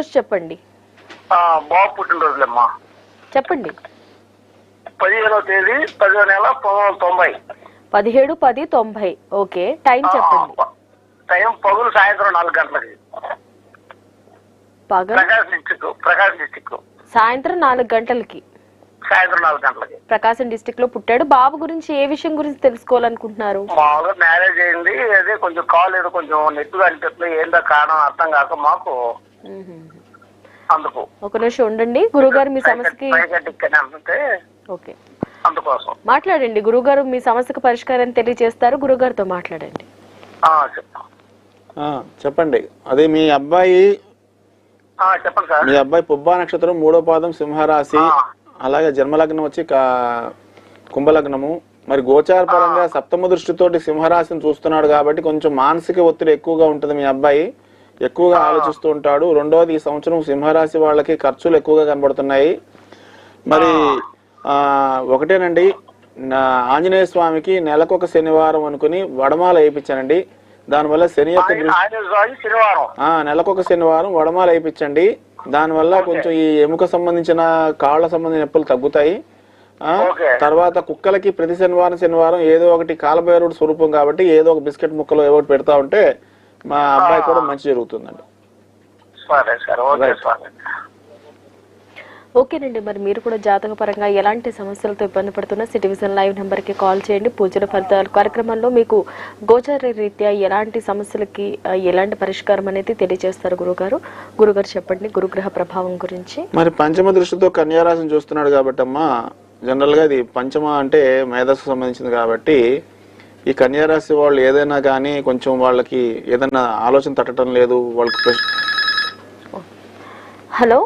పుట్టినరోజు చెప్పండి. బాబు పుట్టినరోజులేమ్మా. చెప్పండి. 15వ తేదీ 10వ నెల 1990. 17/10/90. ఓకే, టైం చెప్పండి. టైం పగులు సాయంత్రం 4 గంటలకి. ప్రకాశం డిస్టిక్. సాయంత్రం 4 గంటలకి. సాయంత్రం 4 గంటలకి ప్రకాశం డిస్టిక్ లో పుట్టాడు. బాబు గురించి ఏ విషయం గురించి తెలుసుకోవాలనుకుంటున్నారు? మామూలుగా మ్యారేజ్ అయింది. అదే కొంచెం కాల్ ఏదో కొంచెం నెట్టుగా అనిపిస్తుంది. ఏందో కారణం అర్థం కాక మాకు అందుకు. ఒక నిమిషం ఉండండి గురుగారు, మీ సమస్యకి ఓకే అందుకోసం మాట్లాడండి. గురుగారు మీ సమస్యకు పరిష్కారం తెలియజేస్తారు. గురుగారితో మాట్లాడండి. చెప్పండి. అదే మీ అబ్బాయి చెప్పండి సార్. మీ అబ్బాయి పుబ్బా నక్షత్రం 3వ పాదం సింహరాశి, అలాగే జన్మలగ్నం వచ్చి కుంభలగ్నము. మరి గోచార పరంగా సప్తమ దృష్టితోటి సింహరాశిని చూస్తున్నాడు కాబట్టి కొంచెం మానసిక ఒత్తిడి ఎక్కువగా ఉంటుంది. మీ అబ్బాయి ఎక్కువగా ఆలోచిస్తూ ఉంటాడు. రెండవది, ఈ సంవత్సరం సింహరాశి వాళ్ళకి ఖర్చులు ఎక్కువగా కనబడుతున్నాయి. మరి ఒకటేనండి, ఆంజనేయ స్వామికి నెలకొక శనివారం అనుకుని వడమాల వేయించానండి. దానివల్ల శని యొక్క నెలకొక శనివారం వడమాల వేయించండి. దానివల్ల కొంచెం ఈ ఎముక సంబంధించిన కాళ్ళ సంబంధించిన నొప్పులు తగ్గుతాయి. తర్వాత కుక్కలకి ప్రతి శనివారం ఏదో ఒకటి కాలభైరవుడు స్వరూపం కాబట్టి ఏదో ఒక బిస్కెట్ ముక్కలు ఏదో ఒకటి పెడతా ఉంటే మా అబ్బాయి కూడా మంచి జరుగుతుందండి. ఓకేనండి. మరి మీరు కూడా జాతక పరంగా ఎలాంటి సమస్యలతో ఇబ్బంది పడుతున్నా సిటివిజన్ లైవ్ నెంబర్ కి కాల్ చేయండి. పూజల ఫలితాల కార్యక్రమంలో మీకు గోచార రీత్యా ఎలాంటి సమస్యలకి ఎలాంటి పరిష్కారం అనేది తెలియజేస్తారు గురుగారు. గురుగారు చెప్పండి గురుగ్రహ ప్రభావం గురించి. మరి పంచమ దృష్టితో కన్యారాశిని చూస్తున్నాడు కాబట్టి అమ్మా, జనరల్ గా ఇది పంచమ అంటే మేధస్సు సంబంధించింది కాబట్టి ఈ కన్యారాశి వాళ్ళు ఏదైనా కానీ కొంచెం వాళ్ళకి ఏదైనా ఆలోచన తట్టడం లేదు వాళ్ళకి. హలో